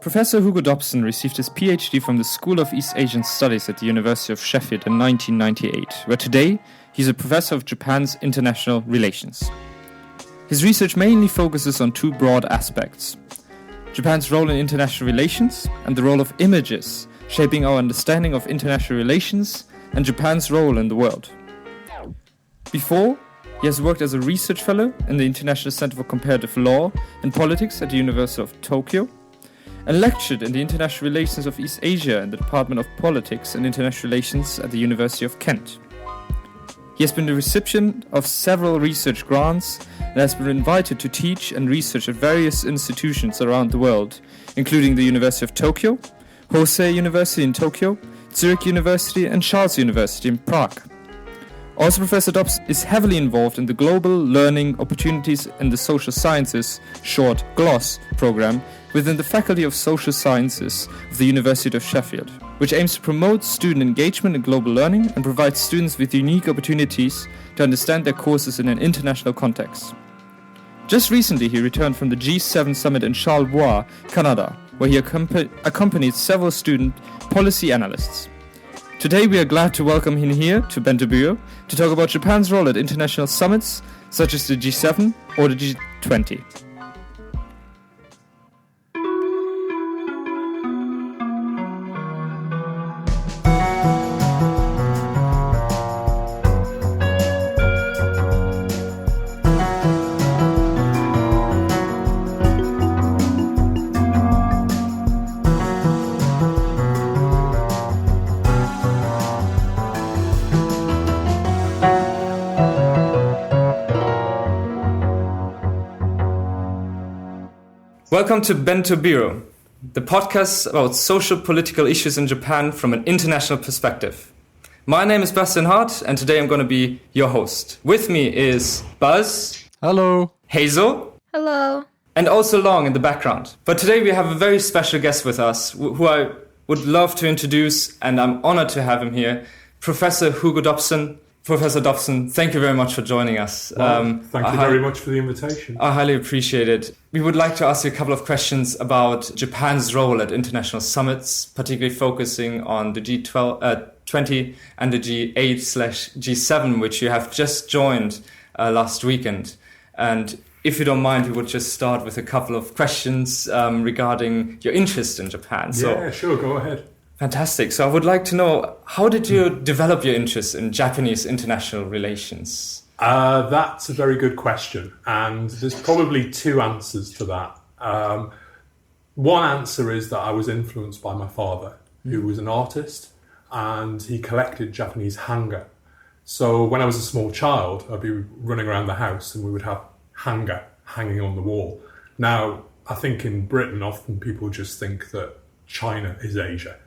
Professor Hugo Dobson received his PhD from the School of East Asian Studies at the University of Sheffield in 1998, where today he's a professor of Japan's international relations. His research mainly focuses on two broad aspects: Japan's role in international relations and the role of images shaping our understanding of international relations and Japan's role in the world. Before, he has worked as a research fellow in the International Center for Comparative Law and Politics at the University of Tokyo, and lectured in the International Relations of East Asia in the Department of Politics and International Relations at the University of Kent. He has been the recipient of several research grants and has been invited to teach and research at various institutions around the world, including the University of Tokyo, Hosei University in Tokyo, Zurich University and Charles University in Prague. Also, Professor Dobson is heavily involved in the Global Learning Opportunities in the Social Sciences, short GLOSS, program within the Faculty of Social Sciences of the University of Sheffield, which aims to promote student engagement in global learning and provide students with unique opportunities to understand their courses in an international context. Just recently, he returned from the G7 summit in Charlevoix, Canada, where he accompanied several student policy analysts. Today we are glad to welcome him here to Bento to talk about Japan's role at international summits such as the G7 or the G20. Welcome to Bento Biro, the podcast about social political issues in Japan from an international perspective. My name is Bastian Hart, and today I'm going to be your host. With me is Buzz. Hello. Hazel. Hello. And also Long in the background. But today we have a very special guest with us, who I would love to introduce, and I'm honored to have him here, Professor Hugo Dobson. Professor Dobson, thank you very much for joining us. Well, thank you very much for the invitation. I highly appreciate it. We would like to ask you a couple of questions about Japan's role at international summits, particularly focusing on the G20 and the G8/G7, which you have just joined last weekend. And if you don't mind, we would just start with a couple of questions regarding your interest in Japan. Yeah, sure, go ahead. Fantastic. So I would like to know, how did you develop your interest in Japanese international relations? That's a very good question. And there's probably two answers to that. One answer is that I was influenced by my father, who was an artist, and he collected Japanese hanga. So when I was a small child, I'd be running around the house and we would have hanga hanging on the wall. Now, I think in Britain, often people just think that China is Asia.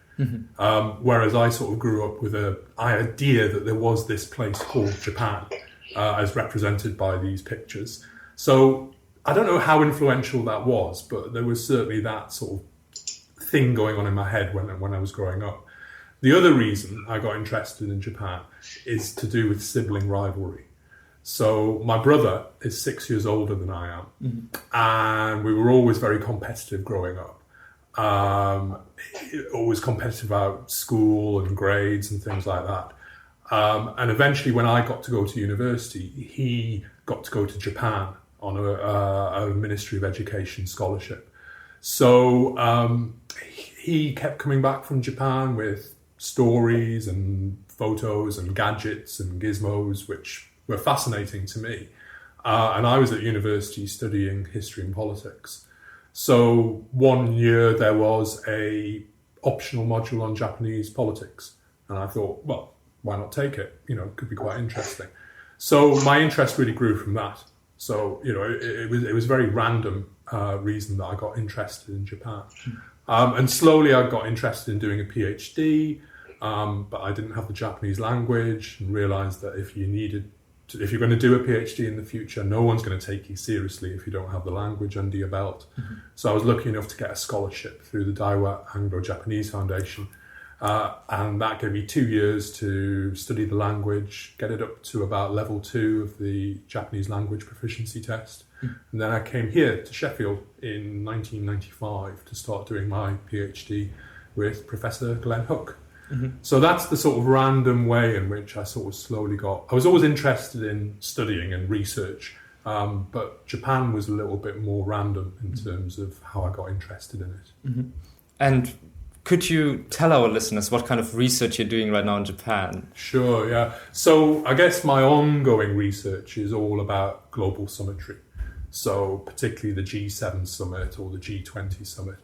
Whereas I sort of grew up with an idea that there was this place called Japan, as represented by these pictures. So I don't know how influential that was, but there was certainly that sort of thing going on in my head when I was growing up. The other reason I got interested in Japan is to do with sibling rivalry. So my brother is 6 years older than I am, and we were always very competitive growing up. Always competitive about school and grades and things like that. And eventually when I got to go to university, he got to go to Japan on a Ministry of Education scholarship. So he kept coming back from Japan with stories and photos and gadgets and gizmos, which were fascinating to me. And I was at university studying history and politics. So one year there was a optional module on Japanese politics. And I thought, well, why not take it? You know, it could be quite interesting. So my interest really grew from that. So, you know, it was a very random reason that I got interested in Japan. And slowly I got interested in doing a PhD, but I didn't have the Japanese language and realized that if you're going to do a PhD in the future, no one's going to take you seriously if you don't have the language under your belt. So I was lucky enough to get a scholarship through the Daiwa Anglo-Japanese Foundation. And that gave me 2 years to study the language, get it up to about level 2 of the Japanese language proficiency test. And then I came here to Sheffield in 1995 to start doing my PhD with Professor Glenn Hook. So that's the sort of random way in which I sort of slowly got... I was always interested in studying and research, but Japan was a little bit more random in terms of how I got interested in it. And could you tell our listeners what kind of research you're doing right now in Japan? Sure, yeah. So I guess my ongoing research is all about global summitry. So particularly the G7 summit or the G20 summit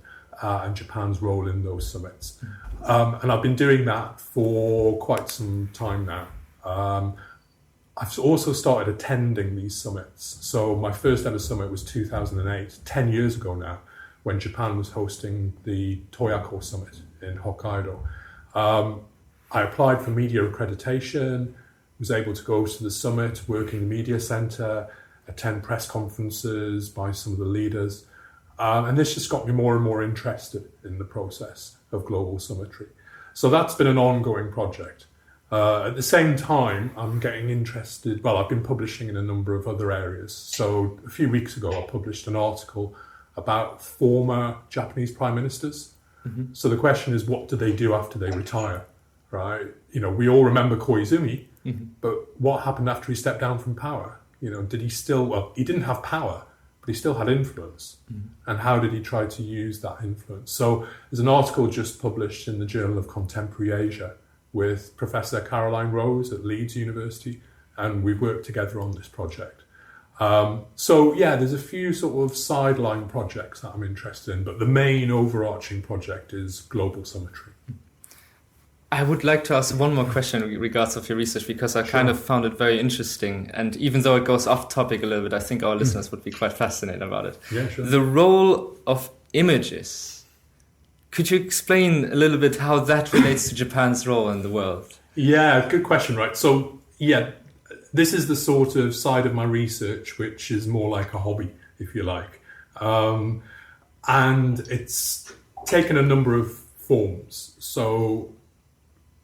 and Japan's role in those summits. And I've been doing that for quite some time now. I've also started attending these summits. So my first ever summit was 2008, 10 years ago now, when Japan was hosting the Toyako summit in Hokkaido. I applied for media accreditation, was able to go to the summit, work in the media centre, attend press conferences by some of the leaders. And this just got me more and more interested in the process of global summitry. So that's been an ongoing project. At the same time, I'm getting interested, well, I've been publishing in a number of other areas. So a few weeks ago, I published an article about former Japanese prime ministers. So the question is, what do they do after they retire, right? You know, we all remember Koizumi, but what happened after he stepped down from power? You know, did he still, well, he didn't have power, but he still had influence. And how did he try to use that influence? So there's an article just published in the Journal of Contemporary Asia with Professor Caroline Rose at Leeds University, and we've worked together on this project. So yeah, there's a few sort of sideline projects that I'm interested in, but the main overarching project is global summitry. I would like to ask one more question in regards of your research, because I kind of found it very interesting. And even though it goes off topic a little bit, I think our listeners would be quite fascinated about it. Yeah, sure. The role of images. Could you explain a little bit how that relates to Japan's role in the world? Yeah, good question, right? So, yeah, this is the sort of side of my research which is more like a hobby, if you like. And it's taken a number of forms. So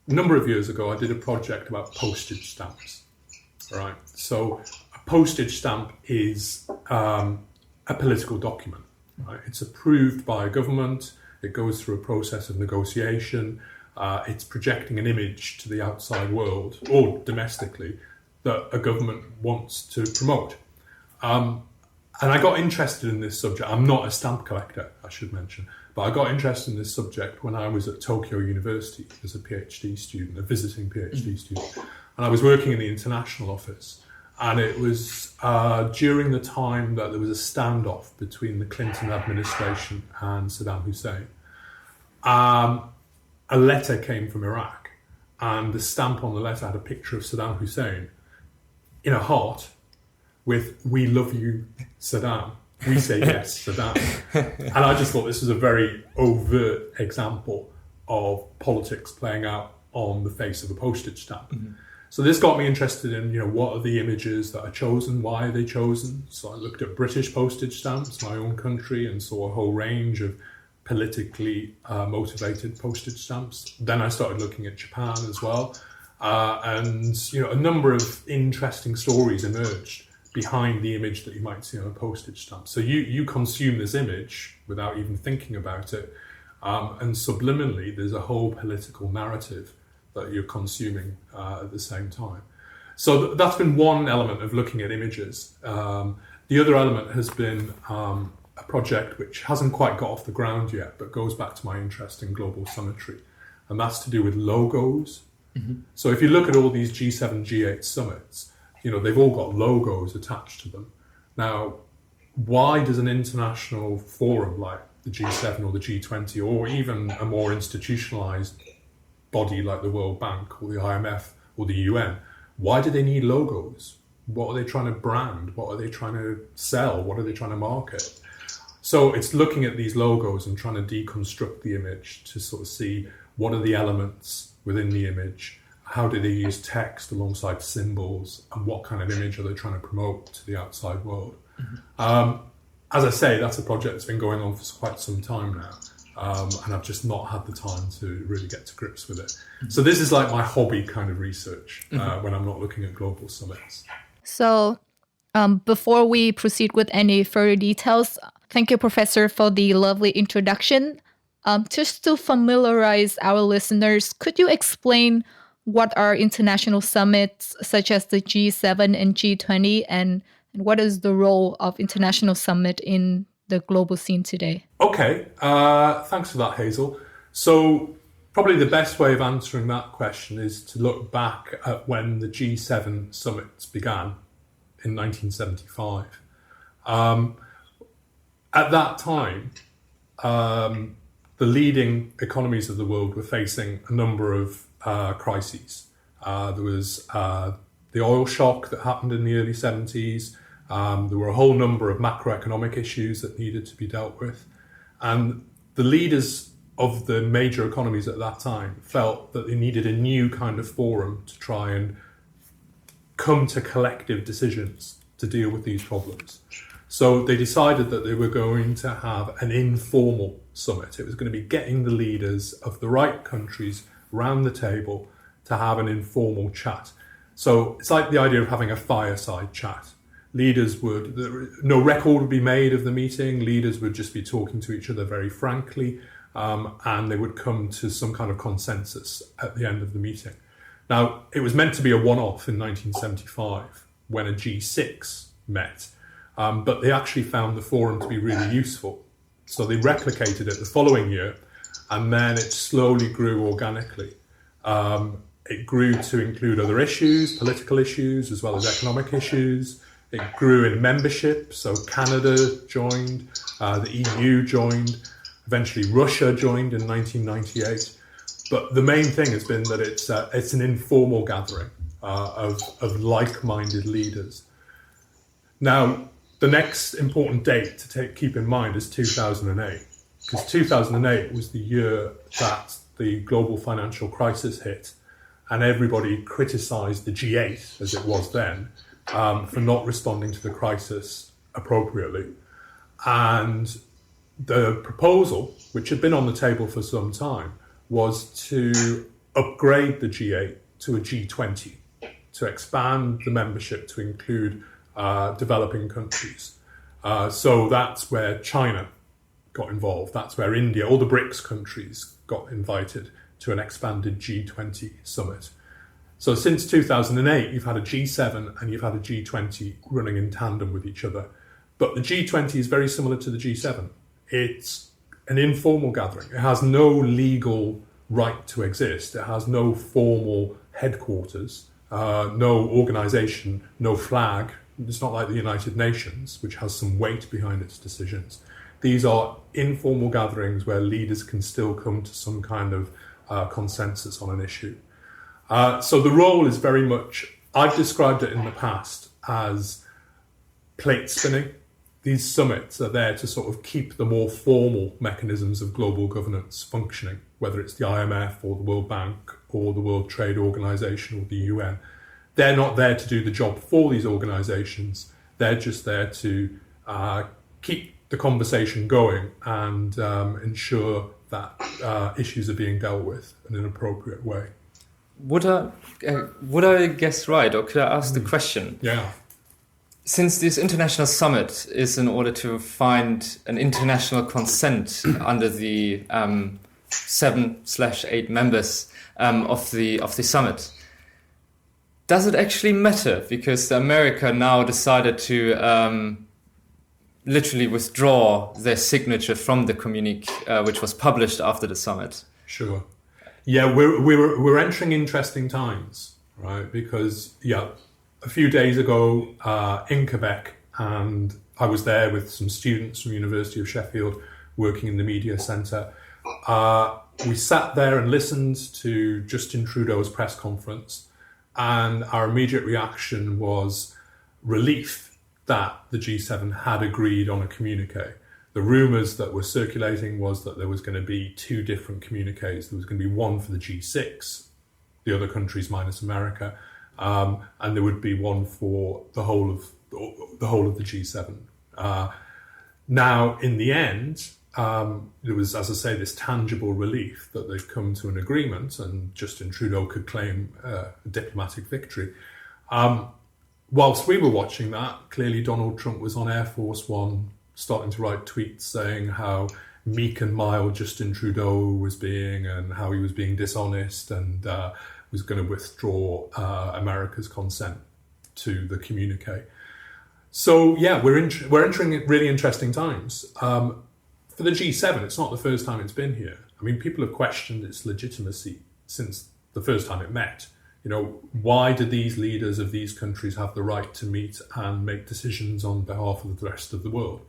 a number of years ago, I did a project about postage stamps, right? So a postage stamp is a political document, right? It's approved by a government. It goes through a process of negotiation. It's projecting an image to the outside world or domestically that a government wants to promote. And I got interested in this subject. I'm not a stamp collector, I should mention, but I got interested in this subject when I was at Tokyo University as a PhD student, a visiting PhD student. And I was working in the international office. And it was during the time that there was a standoff between the Clinton administration and Saddam Hussein. A letter came from Iraq, and the stamp on the letter had a picture of Saddam Hussein in a heart with "We love you, Saddam. We say yes, Saddam." And I just thought this was a very overt example of politics playing out on the face of a postage stamp. So this got me interested in, you know, what are the images that are chosen? Why are they chosen? So I looked at British postage stamps, my own country, and saw a whole range of politically motivated postage stamps. Then I started looking at Japan as well. And, you know, a number of interesting stories emerged behind the image that you might see on a postage stamp. So you consume this image without even thinking about it. And subliminally, there's a whole political narrative that you're consuming at the same time. So that's been one element of looking at images. The other element has been a project which hasn't quite got off the ground yet, but goes back to my interest in global summitry. And that's to do with logos. So if you look at all these G7, G8 summits, you know, they've all got logos attached to them. Now, why does an international forum like the G7 or the G20, or even a more institutionalized body like the World Bank or the IMF or the UN, why do they need logos? What are they trying to brand? What are they trying to sell? What are they trying to market? So it's looking at these logos and trying to deconstruct the image to sort of see what are the elements within the image, how do they use text alongside symbols, and what kind of image are they trying to promote to the outside world. As I say, that's a project that's been going on for quite some time and I've just not had the time to really get to grips with it. So this is like my hobby kind of research when I'm not looking at global summits. So before we proceed with any further details, thank you, Professor, for the lovely introduction. Just to familiarize our listeners, could you explain what are international summits such as the G7 and G20, and what is the role of international summit in the global scene today? Okay, thanks for that, Hazel. So probably the best way of answering that question is to look back at when the G7 summits began in 1975. At that time, the leading economies of the world were facing a number of crises. There was the oil shock that happened in the early 70s. There were a whole number of macroeconomic issues that needed to be dealt with. And the leaders of the major economies at that time felt that they needed a new kind of forum to try and come to collective decisions to deal with these problems. So they decided that they were going to have an informal summit. It was going to be getting the leaders of the right countries round the table to have an informal chat. So it's like the idea of having a fireside chat. Leaders no record would be made of the meeting. Leaders would just be talking to each other very frankly, and they would come to some kind of consensus at the end of the meeting. Now, it was meant to be a one-off in 1975 when a G6 met, but they actually found the forum to be really useful. So they replicated it the following year, and then it slowly grew organically. It grew to include other issues, political issues, as well as economic issues. It grew in membership, so Canada joined, the EU joined, eventually Russia joined in 1998. But the main thing has been that it's an informal gathering of like-minded leaders. Now, the next important date to keep in mind is 2008, because 2008 was the year that the global financial crisis hit, and everybody criticised the G8, as it was then, for not responding to the crisis appropriately. And the proposal, which had been on the table for some time, was to upgrade the G8 to a G20, to expand the membership to include developing countries. So that's where China got involved. That's where India, all the BRICS countries got invited to an expanded G20 summit. So since 2008, you've had a G7 and you've had a G20 running in tandem with each other. But the G20 is very similar to the G7. It's an informal gathering. It has no legal right to exist. It has no formal headquarters, no organisation, no flag. It's not like the United Nations, which has some weight behind its decisions. These are informal gatherings where leaders can still come to some kind of consensus on an issue. So the role is very much, I've described it in the past as plate spinning. These summits are there to sort of keep the more formal mechanisms of global governance functioning, whether it's the IMF or the World Bank or the World Trade Organization or the UN. They're not there to do the job for these organizations. They're just there to keep the conversation going and ensure that issues are being dealt with in an appropriate way. Would I guess right, or could I ask the question? Yeah. Since this international summit is in order to find an international consent under the 7/8 members of the summit, does it actually matter? Because America now decided to literally withdraw their signature from the communique, which was published after the summit. Sure. Yeah, we're entering interesting times, right? Because a few days ago in Quebec, and I was there with some students from University of Sheffield working in the media centre. We sat there and listened to Justin Trudeau's press conference, and our immediate reaction was relief that the G7 had agreed on a communique. The rumours that were circulating was that there was going to be two different communiques. There was going to be one for the G6, the other countries minus America, and there would be one for the whole of the G7. Now, in the end, there was, as I say, this tangible relief that they'd come to an agreement and Justin Trudeau could claim a diplomatic victory. Whilst we were watching that, clearly Donald Trump was on Air Force One starting to write tweets saying how meek and mild Justin Trudeau was being and how he was being dishonest and was going to withdraw America's consent to the communique. So yeah, we're entering really interesting times. For the G7, it's not the first time it's been here. I mean, people have questioned its legitimacy since the first time it met. You know, why do these leaders of these countries have the right to meet and make decisions on behalf of the rest of the world?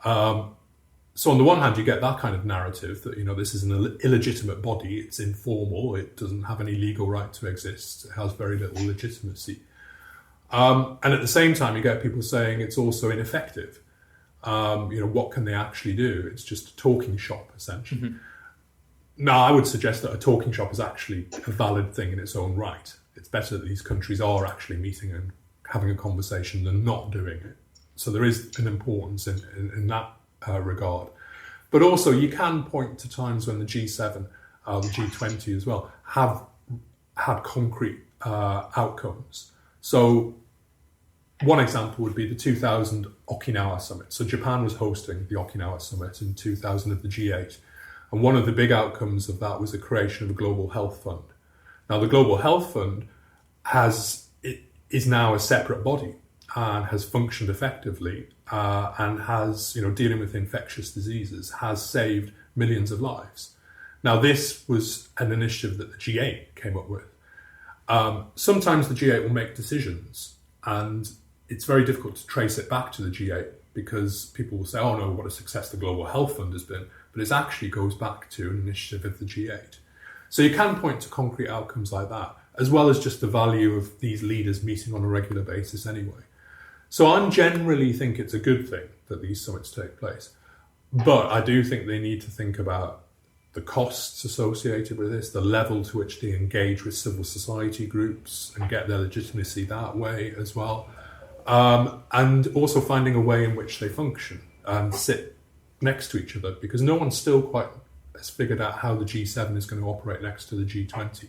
So on the one hand, you get that kind of narrative that, you know, this is an illegitimate body, it's informal, it doesn't have any legal right to exist, it has very little legitimacy. And at the same time, you get people saying it's also ineffective. You know, what can they actually do? It's just a talking shop, essentially. Mm-hmm. Now, I would suggest that a talking shop is actually a valid thing in its own right. It's better that these countries are actually meeting and having a conversation than not doing it. So there is an importance in that regard. But also, you can point to times when the G7, the G20 as well, have had concrete outcomes. So one example would be the 2000 Okinawa summit. So Japan was hosting the Okinawa summit in 2000 of the G8. And one of the big outcomes of that was the creation of a global health fund. Now, the global health fund is now a separate body and has functioned effectively and has, you know, dealing with infectious diseases, has saved millions of lives. Now, this was an initiative that the G8 came up with. Sometimes the G8 will make decisions and it's very difficult to trace it back to the G8 because people will say, oh no, what a success the Global Health Fund has been. But it actually goes back to an initiative of the G8. So you can point to concrete outcomes like that, as well as just the value of these leaders meeting on a regular basis anyway. So I generally think it's a good thing that these summits take place. But I do think they need to think about the costs associated with this, the level to which they engage with civil society groups and get their legitimacy that way as well. And also finding a way in which they function and sit next to each other, because no one still quite has figured out how the G7 is going to operate next to the G20.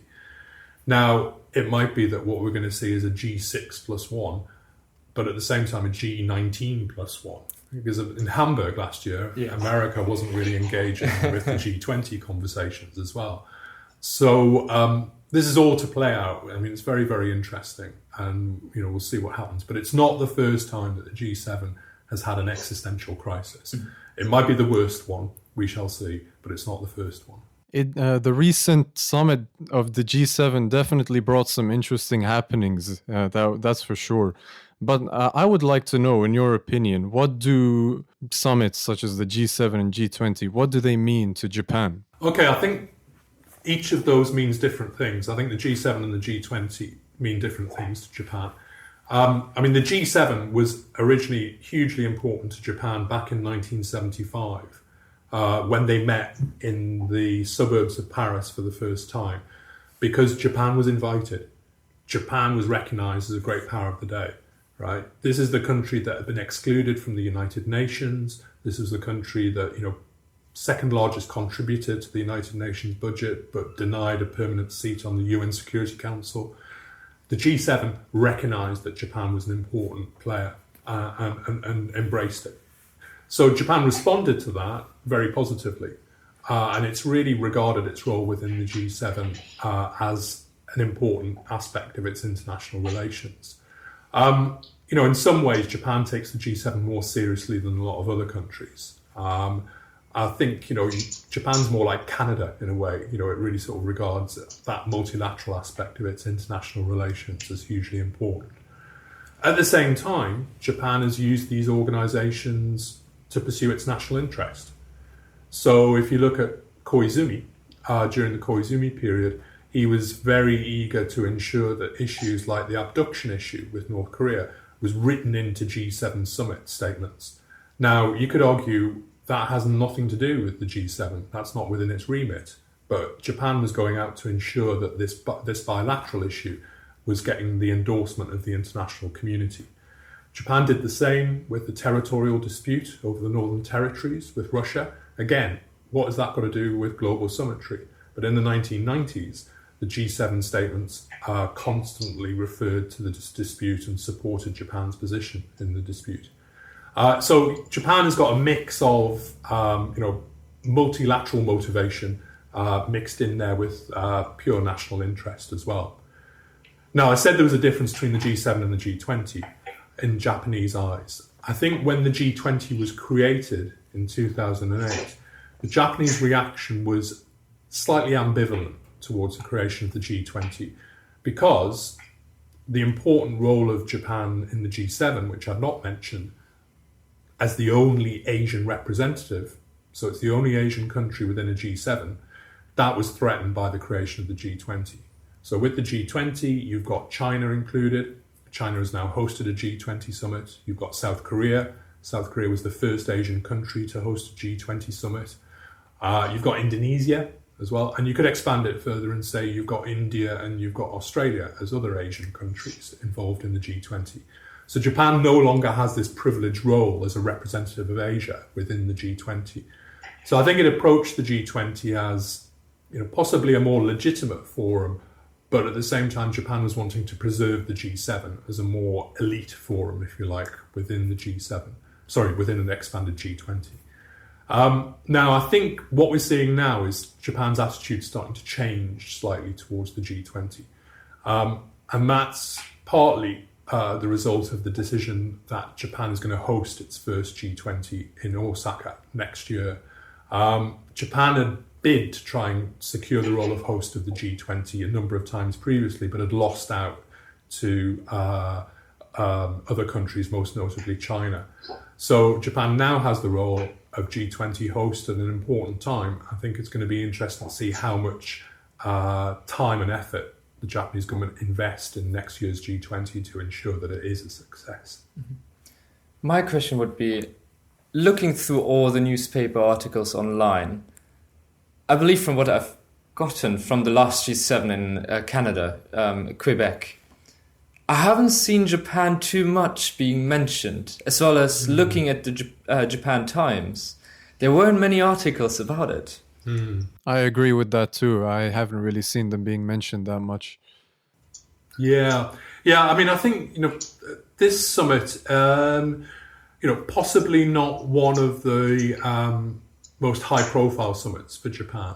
Now, it might be that what we're going to see is a G6 plus one, but at the same time a G19 plus one. Because in Hamburg last year, yes, America wasn't really engaging with the G20 conversations as well. So this is all to play out. I mean, it's very, very interesting, and you know, we'll see what happens. But it's not the first time that the G7 has had an existential crisis. Mm-hmm. It might be the worst one, we shall see, but it's not the first one. The recent summit of the G7 definitely brought some interesting happenings, that's for sure. But I would like to know, in your opinion, what do summits such as the G7 and G20, what do they mean to Japan? Okay, I think each of those means different things. I think the G7 and the G20 mean different things to Japan. I mean, the G7 was originally hugely important to Japan back in 1975 when they met in the suburbs of Paris for the first time, because Japan was invited. Japan was recognized as a great power of the day, right? This is the country that had been excluded from the United Nations. This is the country that, you know, second largest contributor to the United Nations budget, but denied a permanent seat on the UN Security Council. The G7 recognised that Japan was an important player and embraced it. So Japan responded to that very positively, and it's really regarded its role within the G7 as an important aspect of its international relations. You know, in some ways, Japan takes the G7 more seriously than a lot of other countries. I think, you know, Japan's more like Canada in a way. You know, it really sort of regards that multilateral aspect of its international relations as hugely important. At the same time, Japan has used these organisations to pursue its national interest. So if you look at Koizumi, during the Koizumi period, he was very eager to ensure that issues like the abduction issue with North Korea was written into G7 summit statements. Now, you could argue that has nothing to do with the G7. That's not within its remit. But Japan was going out to ensure that this bilateral issue was getting the endorsement of the international community. Japan did the same with the territorial dispute over the Northern Territories with Russia. Again, what has that got to do with global symmetry? But in the 1990s, the G7 statements constantly referred to the dispute and supported Japan's position in the dispute. So Japan has got a mix of, multilateral motivation mixed in there with pure national interest as well. Now, I said there was a difference between the G7 and the G20 in Japanese eyes. I think when the G20 was created in 2008, the Japanese reaction was slightly ambivalent towards the creation of the G20 because the important role of Japan in the G7, which I've not mentioned, as the only Asian representative, so it's the only Asian country within a G7, that was threatened by the creation of the G20. So with the G20, you've got China included. China has now hosted a G20 summit. You've got South Korea. South Korea was the first Asian country to host a G20 summit. You've got Indonesia as well. And you could expand it further and say you've got India and you've got Australia as other Asian countries involved in the G20. So Japan no longer has this privileged role as a representative of Asia within the G20. So I think it approached the G20 as, possibly a more legitimate forum, but at the same time, Japan was wanting to preserve the G7 as a more elite forum, if you like, within the within an expanded G20. Now, I think what we're seeing now is Japan's attitude starting to change slightly towards the G20. And that's partly the result of the decision that Japan is going to host its first G20 in Osaka next year. Japan had bid to try and secure the role of host of the G20 a number of times previously, but had lost out to other countries, most notably China. So Japan now has the role of G20 host at an important time. I think it's going to be interesting to see how much time and effort the Japanese government invest in next year's G20 to ensure that it is a success. Mm-hmm. My question would be, looking through all the newspaper articles online, I believe from what I've gotten from the last G7 in Canada, Quebec, I haven't seen Japan too much being mentioned, as well as looking at the Japan Times. There weren't many articles about it. I agree with that too. I haven't really seen them being mentioned that much. Yeah. I mean, I think, this summit, possibly not one of the most high-profile summits for Japan.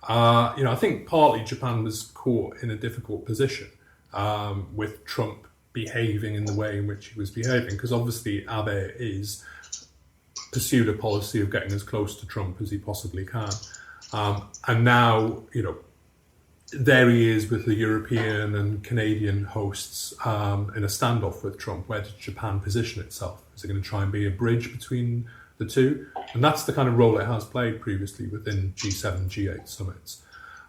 I think partly Japan was caught in a difficult position with Trump behaving in the way in which he was behaving, because obviously Abe is pursued a policy of getting as close to Trump as he possibly can. And now, there he is with the European and Canadian hosts in a standoff with Trump. Where does Japan position itself? Is it going to try and be a bridge between the two? And that's the kind of role it has played previously within G7, G8 summits.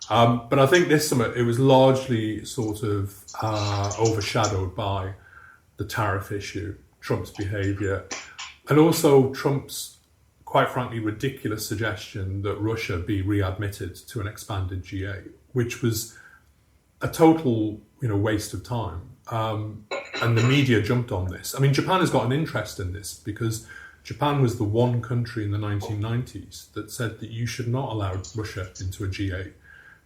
But I think this summit, it was largely sort of overshadowed by the tariff issue, Trump's behaviour, and also Trump's, quite frankly, ridiculous suggestion that Russia be readmitted to an expanded G8, which was a total, waste of time. And the media jumped on this. I mean, Japan has got an interest in this because Japan was the one country in the 1990s that said that you should not allow Russia into a G8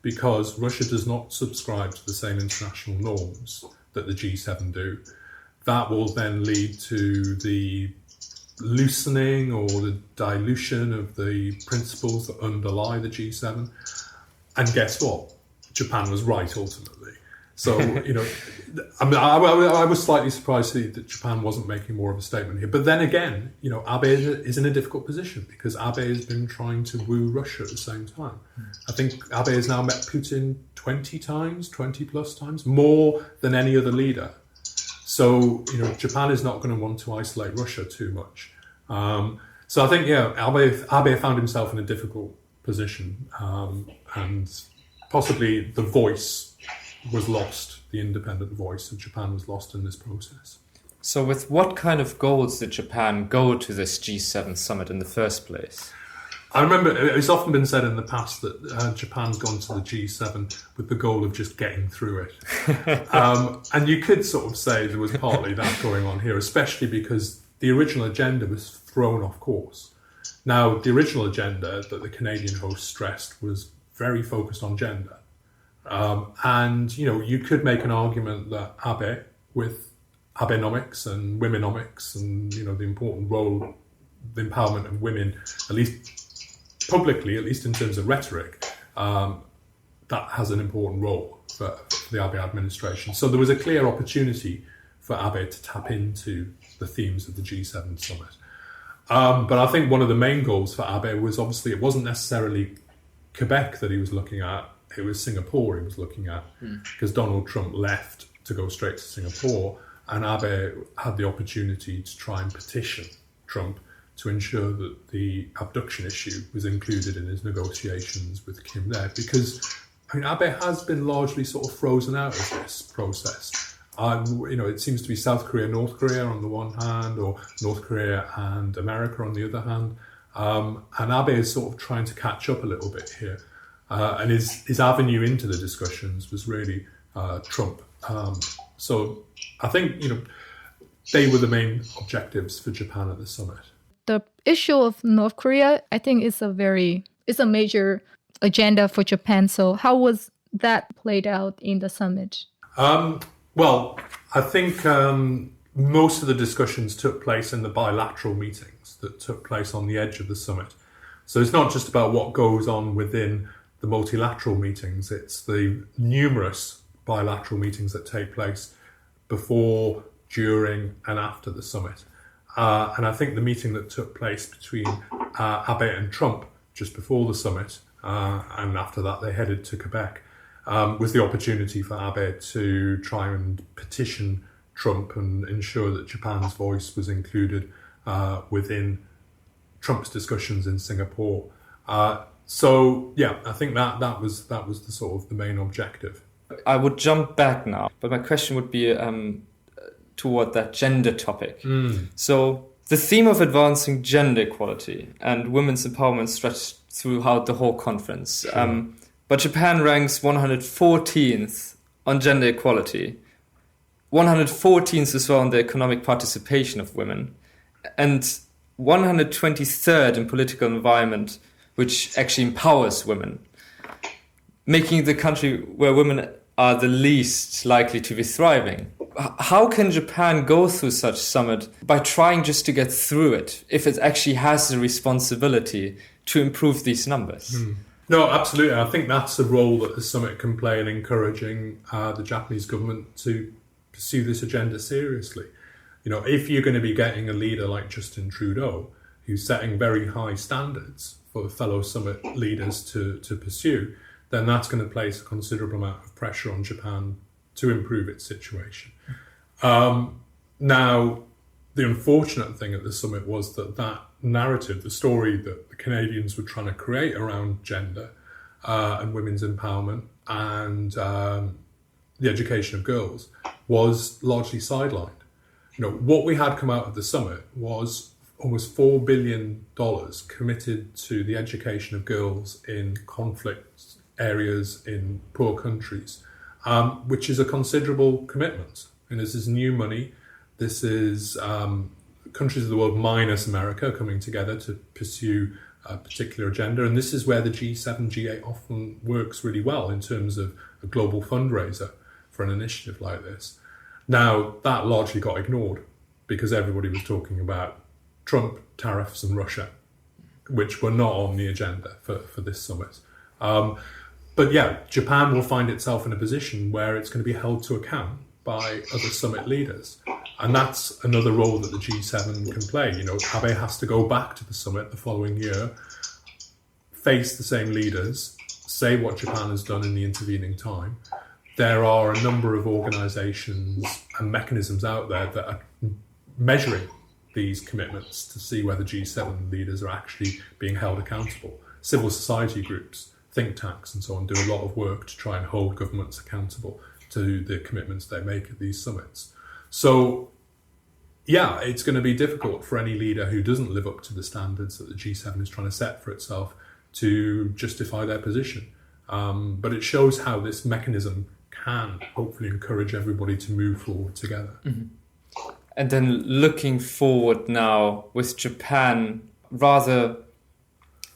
because Russia does not subscribe to the same international norms that the G7 do. That will then lead to the loosening or the dilution of the principles that underlie the G7. And guess what? Japan was right ultimately. So, I mean, I was slightly surprised to see that Japan wasn't making more of a statement here. But then again, Abe is in a difficult position because Abe has been trying to woo Russia at the same time. I think Abe has now met Putin 20 plus times, more than any other leader. So, Japan is not going to want to isolate Russia too much. So I think, Abe found himself in a difficult position, and possibly the voice was lost. The independent voice of Japan was lost in this process. So with what kind of goals did Japan go to this G7 summit in the first place? I remember it's often been said in the past that Japan's gone to the G7 with the goal of just getting through it. And you could sort of say there was partly that going on here, especially because the original agenda was thrown off course. Now, the original agenda that the Canadian host stressed was very focused on gender. And, you could make an argument that Abe, with Abenomics and womenomics and, the important role, the empowerment of women, at least publicly, at least in terms of rhetoric, that has an important role for the Abe administration. So there was a clear opportunity for Abe to tap into the themes of the G7 summit. But I think one of the main goals for Abe was obviously it wasn't necessarily Quebec that he was looking at, it was Singapore he was looking at, because Donald Trump left to go straight to Singapore, and Abe had the opportunity to try and petition Trump to ensure that the abduction issue was included in his negotiations with Kim there, because Abe has been largely sort of frozen out of this process. It seems to be South Korea, North Korea on the one hand, or North Korea and America on the other hand. And Abe is sort of trying to catch up a little bit here. And his avenue into the discussions was really Trump. So I think, they were the main objectives for Japan at the summit. The issue of North Korea, I think, is a major agenda for Japan. So how was that played out in the summit? Well, I think most of the discussions took place in the bilateral meetings that took place on the edge of the summit. So it's not just about what goes on within the multilateral meetings, it's the numerous bilateral meetings that take place before, during and after the summit. And I think the meeting that took place between Abe and Trump just before the summit, and after that they headed to Quebec, was the opportunity for Abe to try and petition Trump and ensure that Japan's voice was included within Trump's discussions in Singapore. So yeah, I think that was the sort of the main objective. I would jump back now, but my question would be toward that gender topic. So the theme of advancing gender equality and women's empowerment stretched throughout the whole conference. Sure. But Japan ranks 114th on gender equality, 114th as well on the economic participation of women, and 123rd in political environment, which actually empowers women, making the country where women are the least likely to be thriving. How can Japan go through such summit by trying just to get through it if it actually has the responsibility to improve these numbers? No, absolutely. I think that's the role that the summit can play in encouraging the Japanese government to pursue this agenda seriously. If you're going to be getting a leader like Justin Trudeau, who's setting very high standards for fellow summit leaders to pursue, then that's going to place a considerable amount of pressure on Japan to improve its situation. Now, the unfortunate thing at the summit was that narrative, the story that the Canadians were trying to create around gender and women's empowerment and the education of girls was largely sidelined. What we had come out of the summit was almost $4 billion committed to the education of girls in conflict areas in poor countries, which is a considerable commitment. And this is new money. This is countries of the world minus America coming together to pursue a particular agenda. And this is where the G7, G8 often works really well in terms of a global fundraiser for an initiative like this. Now, that largely got ignored because everybody was talking about Trump, tariffs and Russia, which were not on the agenda for this summit. But yeah, Japan will find itself in a position where it's going to be held to account by other summit leaders. And that's another role that the G7 can play. Abe has to go back to the summit the following year, face the same leaders, say what Japan has done in the intervening time. There are a number of organisations and mechanisms out there that are measuring these commitments to see whether G7 leaders are actually being held accountable. Civil society groups, think tanks and so on do a lot of work to try and hold governments accountable to the commitments they make at these summits. So, yeah, it's going to be difficult for any leader who doesn't live up to the standards that the G7 is trying to set for itself to justify their position. But it shows how this mechanism can hopefully encourage everybody to move forward together. And then looking forward now with Japan rather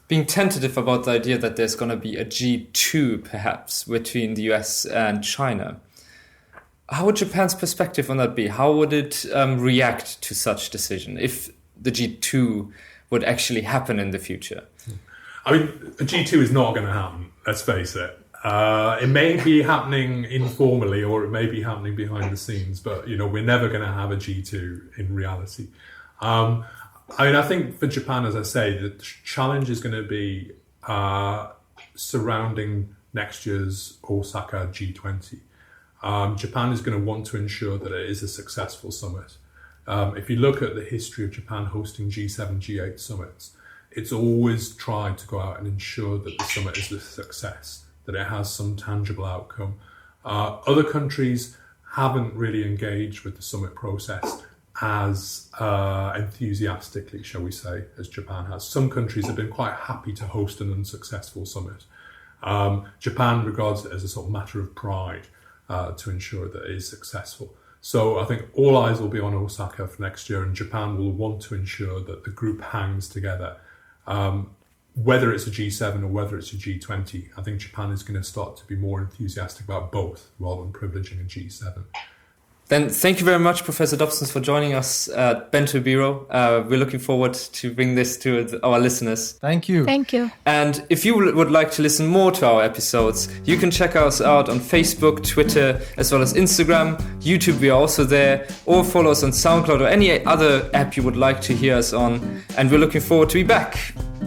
being tentative about the idea that there's going to be a G2 perhaps between the US and China. How would Japan's perspective on that be? How would it react to such decision if the G2 would actually happen in the future? I mean, a G2 is not going to happen, let's face it. It may be happening informally or it may be happening behind the scenes, but, we're never going to have a G2 in reality. I think for Japan, as I say, the challenge is going to be surrounding next year's Osaka G20. Japan is going to want to ensure that it is a successful summit. If you look at the history of Japan hosting G7, G8 summits, it's always tried to go out and ensure that the summit is a success, that it has some tangible outcome. Other countries haven't really engaged with the summit process as enthusiastically, shall we say, as Japan has. Some countries have been quite happy to host an unsuccessful summit. Japan regards it as a sort of matter of pride to ensure that it is successful. So I think all eyes will be on Osaka for next year, and Japan will want to ensure that the group hangs together. Whether it's a G7 or whether it's a G20, I think Japan is going to start to be more enthusiastic about both rather than privileging a G7. Then thank you very much, Professor Dobson, for joining us at Bento Bureau. We're looking forward to bring this to our listeners. Thank you. Thank you. And if you would like to listen more to our episodes, you can check us out on Facebook, Twitter, as well as Instagram, YouTube, we are also there, or follow us on SoundCloud or any other app you would like to hear us on. And we're looking forward to be back.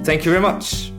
Thank you very much.